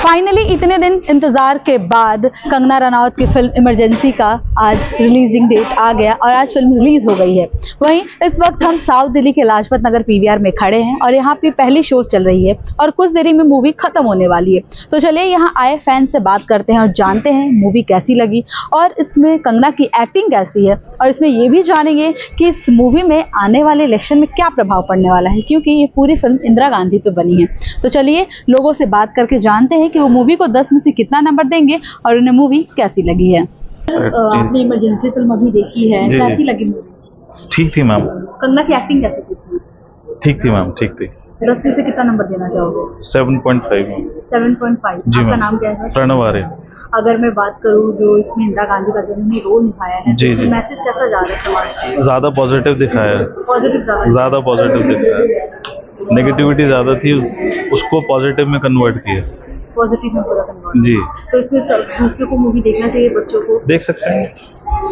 Finally इतने दिन इंतजार के बाद कंगना रनौत की फिल्म इमरजेंसी का आज रिलीजिंग डेट आ गया और आज फिल्म रिलीज हो गई है। वहीं इस वक्त हम साउथ दिल्ली के लाजपत नगर पीवीआर में खड़े हैं और यहाँ पे पहली शो चल रही है और कुछ देरी में मूवी खत्म होने वाली है। तो चलिए यहाँ आए फैन से बात करते हैं और जानते हैं मूवी कैसी लगी और इसमें कंगना की एक्टिंग कैसी है, और इसमें ये भी जानेंगे कि इस मूवी में आने वाले इलेक्शन में क्या प्रभाव पड़ने वाला है, क्योंकि ये पूरी फिल्म इंदिरा गांधी पे बनी है। तो चलिए लोगों से बात करके जानते हैं कि वो मूवी को 10 में से कितना नंबर देंगे और उन्हें मूवी कैसी लगी है। आपने इमरजेंसी फिल्म अभी देखी है, कैसी लगी मूवी? ठीक थी मैम। कंगना की एक्टिंग कैसी थी? ठीक थी मैम, ठीक थी। 10 में से कितना नंबर देना चाहोगे? 7.5 मैम। 7.5। आपका नाम क्या है? प्रणव आर्य। अगर मैं बात करूं जो इसमें इंदिरा गांधी का जो उन्होंने रोल निभाया है, जी जी, मैसेज कैसा जा रहा है समाज? ज़्यादा पॉजिटिव दिखाया है। पॉजिटिव ज़्यादा पॉजिटिव दिखाया है। नेगेटिविटी ज़्यादा थी, उसको पॉजिटिव में कन्वर्ट किया। पॉजिटिव में पूरा कन्वर्ट। जी। तो इसमें दूसरों को मूवी देखना चाहिए, बच्चों को देख सकते हैं,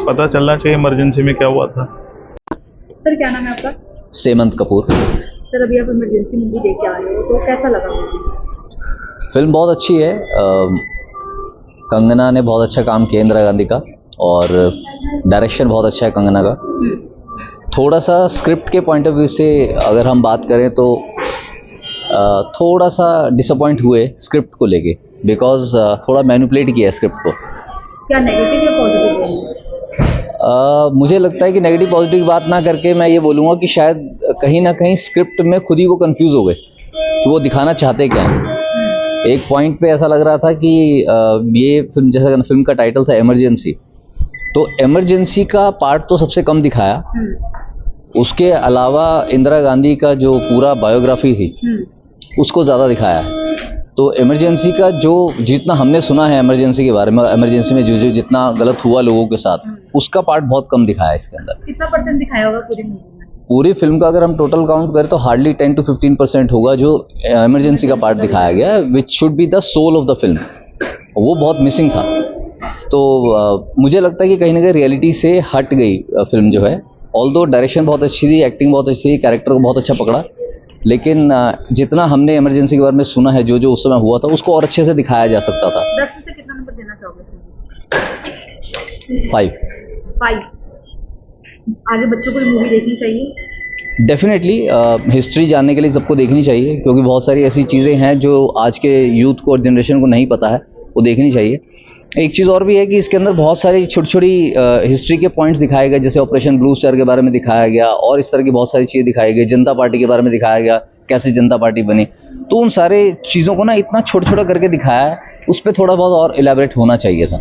पता चलना चाहिए इमरजेंसी में क्या हुआ था। सर क्या नाम है आपका? सेमंत कपूर। सर अभी आप इमरजेंसी मूवी देख के आए हो, तो कैसा लगा मूवी? फिल्म बहुत अच्छी है। कंगना ने बहुत अच्छा काम किया इंदिरा गांधी का, और डायरेक्शन बहुत अच्छा है कंगना का। थोड़ा सा स्क्रिप्ट के पॉइंट ऑफ व्यू से अगर हम बात करें तो थोड़ा सा डिसअपॉइंट हुए स्क्रिप्ट को लेके, बिकॉज थोड़ा मैनिपुलेट किया है स्क्रिप्ट को। क्या नेगेटिव या पॉजिटिव? मुझे लगता है कि नेगेटिव पॉजिटिव की बात ना करके मैं ये बोलूँगा कि शायद कहीं ना कहीं स्क्रिप्ट में खुद ही वो कंफ्यूज हो गए कि वो दिखाना चाहते क्या हैं। एक पॉइंट पे ऐसा लग रहा था कि ये फिल्म, जैसा फिल्म का टाइटल था इमरजेंसी, तो इमरजेंसी का पार्ट तो सबसे कम दिखाया। उसके अलावा इंदिरा गांधी का जो पूरा बायोग्राफी थी उसको ज़्यादा दिखाया है। तो इमरजेंसी का जो जितना हमने सुना है इमरजेंसी के बारे में, इमरजेंसी में जो जितना गलत हुआ लोगों के साथ, उसका पार्ट बहुत कम दिखाया है इसके अंदर। कितना परसेंट दिखाया होगा पूरी मूवी में? पूरी फिल्म का अगर हम टोटल काउंट करें तो हार्डली 10 to 15% होगा जो इमरजेंसी का पार्ट दिखाया गया, which should be the soul of the film. वो बहुत मिसिंग था। तो मुझे लगता है कि कहीं ना कहीं रियलिटी से हट गई फिल्म जो है। ऑल्दो डायरेक्शन बहुत अच्छी थी, एक्टिंग बहुत अच्छी थी, कैरेक्टर को बहुत अच्छा पकड़ा, लेकिन जितना हमने इमरजेंसी के बारे में सुना है, जो उस समय हुआ था, उसको और अच्छे से दिखाया जा सकता था। 10 में से कितना नंबर देना चाहोगे? 5। आगे बच्चों को मूवी देखनी चाहिए? डेफिनेटली हिस्ट्री जानने के लिए सबको देखनी चाहिए, क्योंकि बहुत सारी ऐसी चीज़ें हैं जो आज के यूथ को और जनरेशन को नहीं पता है, वो देखनी चाहिए। एक चीज़ और भी है कि इसके अंदर बहुत सारी छोटी छोटी हिस्ट्री के पॉइंट्स दिखाए गए, जैसे ऑपरेशन ब्लू स्टार के बारे में दिखाया गया, और इस तरह की बहुत सारी चीज़ें दिखाई गई। जनता पार्टी के बारे में दिखाया गया, कैसे जनता पार्टी बनी। तो उन सारे चीज़ों को ना इतना छोटा छोटा करके दिखाया है, उस पर थोड़ा बहुत और इलेबरेट होना चाहिए था।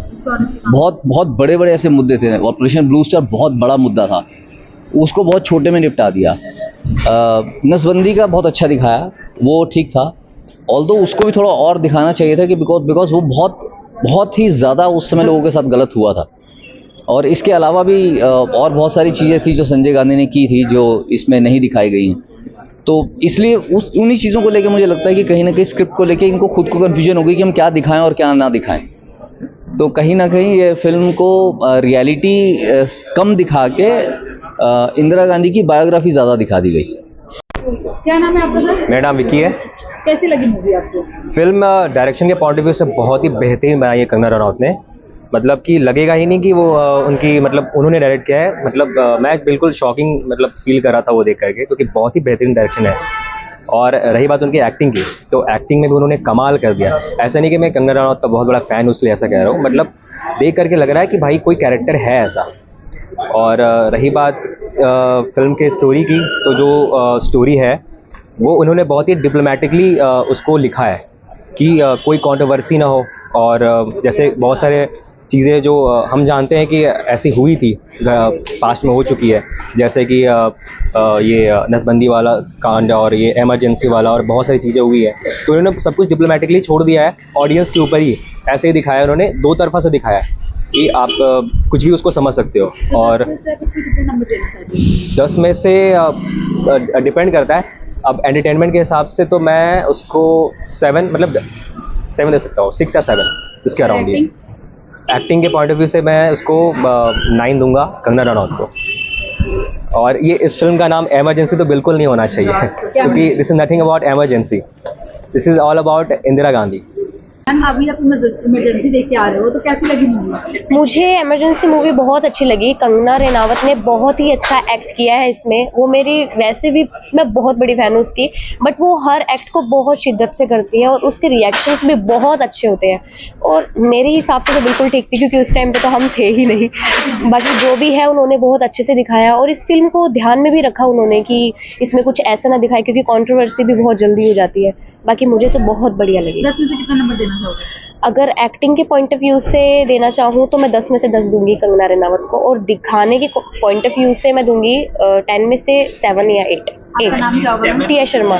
बहुत बहुत बड़े बड़े ऐसे मुद्दे थे। ऑपरेशन ब्लू स्टार बहुत बड़ा मुद्दा था, उसको बहुत छोटे में निपटा दिया। नसबंदी का बहुत अच्छा दिखाया, वो ठीक था। ऑल्दो उसको भी थोड़ा और दिखाना चाहिए था कि बिकॉज वो बहुत ही ज़्यादा उस समय लोगों के साथ गलत हुआ था। और इसके अलावा भी और बहुत सारी चीज़ें थी जो संजय गांधी ने की थी, जो इसमें नहीं दिखाई गई हैं। तो इसलिए उन्हीं चीज़ों को लेके मुझे लगता है कि कहीं ना कहीं स्क्रिप्ट को लेके इनको खुद को कन्फ्यूजन हो गई कि हम क्या दिखाएं और क्या ना दिखाएं। तो कहीं ना कहीं ये फिल्म को रियलिटी कम दिखा के इंदिरा गांधी की बायोग्राफी ज़्यादा दिखा दी गई। क्या नाम है आपका सर? मेरा नाम विकी है। कैसी लगी मूवी आपको? फिल्म डायरेक्शन के पॉइंट ऑफ व्यू से बहुत ही बेहतरीन बनाई है कंगना रनौत ने। मतलब कि लगेगा ही नहीं कि वो उनकी मतलब उन्होंने डायरेक्ट किया है। मतलब मैं बिल्कुल शॉकिंग मतलब फील कर रहा था वो देख करके, क्योंकि बहुत ही बेहतरीन डायरेक्शन है। और रही बात उनकी एक्टिंग की, तो एक्टिंग में भी उन्होंने कमाल कर दिया। ऐसा नहीं कि मैं कंगना रनौत का बहुत बड़ा फ़ैन हूँ इसलिए ऐसा कह रहा हूँ, मतलब देख करके लग रहा है कि भाई कोई कैरेक्टर है ऐसा। और रही बात फिल्म के स्टोरी की, तो जो स्टोरी है वो उन्होंने बहुत ही डिप्लोमेटिकली उसको लिखा है कि कोई कंट्रोवर्सी ना हो। और जैसे बहुत सारे चीज़ें जो हम जानते हैं कि ऐसी हुई थी, पास्ट में हो चुकी है, जैसे कि ये नसबंदी वाला कांड और ये इमरजेंसी वाला और बहुत सारी चीज़ें हुई है। तो उन्होंने सब कुछ डिप्लोमेटिकली छोड़ दिया है, ऑडियंस के ऊपर ही ऐसे ही दिखाया उन्होंने, दो तरफा से दिखाया है कि आप कुछ भी उसको समझ सकते हो। और 10 में से डिपेंड करता है। अब एंटरटेनमेंट के हिसाब से तो मैं उसको 7 मतलब 7 दे सकता हूँ, 6 या 7 इसके अराउंड ही। एक्टिंग के पॉइंट ऑफ व्यू से मैं उसको 9 दूंगा कंगना रनौत को। और ये इस फिल्म का नाम इमरजेंसी तो बिल्कुल नहीं होना चाहिए, क्योंकि this is nothing about emergency, this is all about Indira Gandhi. Ma'am अभी आप इमरजेंसी देख के आ रहे हो तो कैसी लगी मूवी? मुझे इमरजेंसी मूवी बहुत अच्छी लगी। कंगना रनावत ने बहुत ही अच्छा एक्ट किया है इसमें। वो मेरी वैसे भी मैं बहुत बड़ी फैन हूँ उसकी, बट वो हर एक्ट को बहुत शिद्दत से करती है और उसके रिएक्शंस भी बहुत अच्छे होते हैं और मेरे हिसाब से तो बिल्कुल ठीक थी क्योंकि उस टाइम पे तो हम थे ही नहीं। बाकी जो भी है उन्होंने बहुत अच्छे से दिखाया और इस फिल्म को ध्यान में भी रखा उन्होंने कि इसमें कुछ ऐसा ना दिखाए क्योंकि कंट्रोवर्सी भी बहुत जल्दी हो जाती है। बाकी मुझे तो बहुत बढ़िया लगी। 10 में से कितना नंबर देना चाहोगे? अगर एक्टिंग के पॉइंट ऑफ व्यू से देना चाहूँ तो मैं 10 में से 10 दूंगी कंगना रनावत को और दिखाने के पॉइंट ऑफ व्यू से मैं दूंगी 10 में से 7 या 8। आपका नाम क्या होगा मैम? टिया शर्मा।